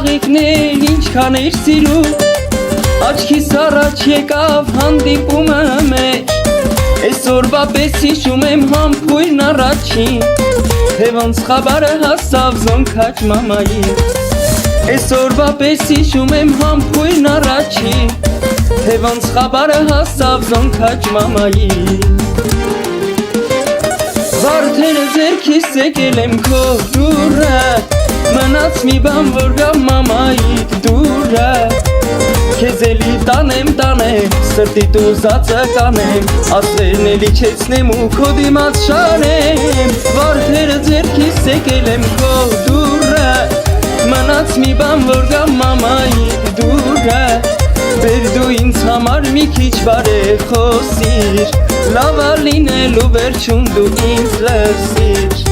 Ծաղիկներ ինչքան էր սիրում, աչքիս առաջ եկավ հանդիպումը մեջ, այսօրվա պես հիշում եմ համբույրն առաջին, թե ոնց խաբարը հասավ զոնքաչ մամային, այսօրվա պես հիշում եմ համբույրն առաջին, թե ոնց խաբարը հասավ զոնքաչ մամային, վարդերը ձերքիս եկել եմ քո դուրը, մնաց մի բան որ գա մամայիդ դուրը, քեզ էլի տանեմ, սրտիդ ուզածը կանեմ, ասլերն էլի չեցնեմ ու քո դիմաց շանեմ, վարդերը ձերքիս եկել եմ քո դուրը, մնաց մի բան որ գա մամայիդ դուրը, բեր դու ինձ համար մի քիչ բարեխոսիր, լավ ա լինելու վերջում դու ինձ լսիր,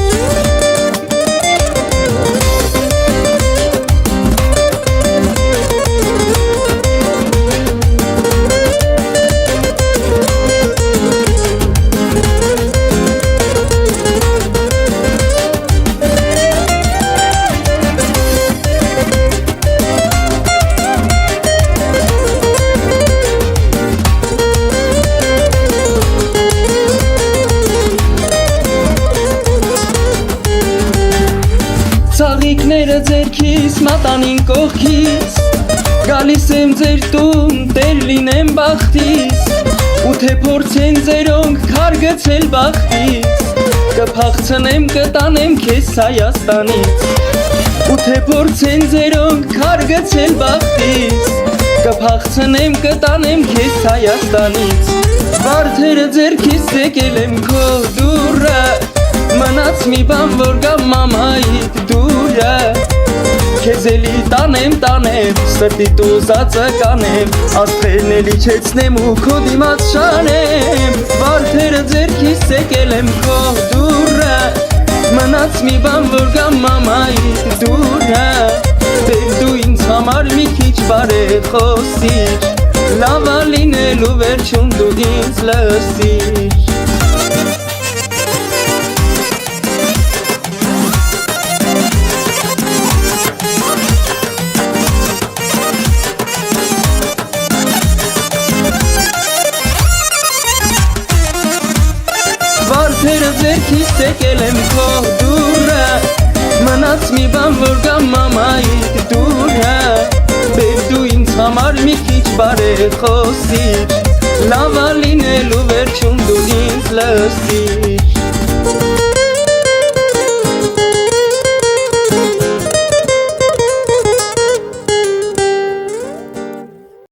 Ծաղիկները ձերքիս մատանին կողքիս, գալիս եմ ձեր տուն տեր լինեմ բախտիս, ու թե փորձեն ձերոնք քար գցել բախտիս, կփախցնեմ կտանեմ քեզ Հայաստանից, ու թե փորձեն ձերոնք քար գցել բախտիս, կփախցնեմ կտանեմ քեզ Հայաստանից, վարդերը ձերքիս եկել եմ քո դուրը, մնաց մի բան որ գա մամայիդ դուրը, քեզ էլի տանեմ, սրտիդ ուզածը կանեմ, աստղերն էլի չեցնեմ ու քո դիմաց շանեմ, վարդերը ձերքիս եկել եմ քո դուրը, մնաց մի բան որ գա մամայիդ դուրը, բեր դու ինձ համար մի քիչ բարեխոսիր, լավ ա լինելու վերջում դու ինձ լսիր, վարդերը ձերքիս եկել եմ քո դուրը, մնաց մի բան որ գա մամայիդ դուրը, բեր դու ինձ համար մի քիչ բարեխոսիր, լավ ա լինելու վերջում դու ինձ լսիր,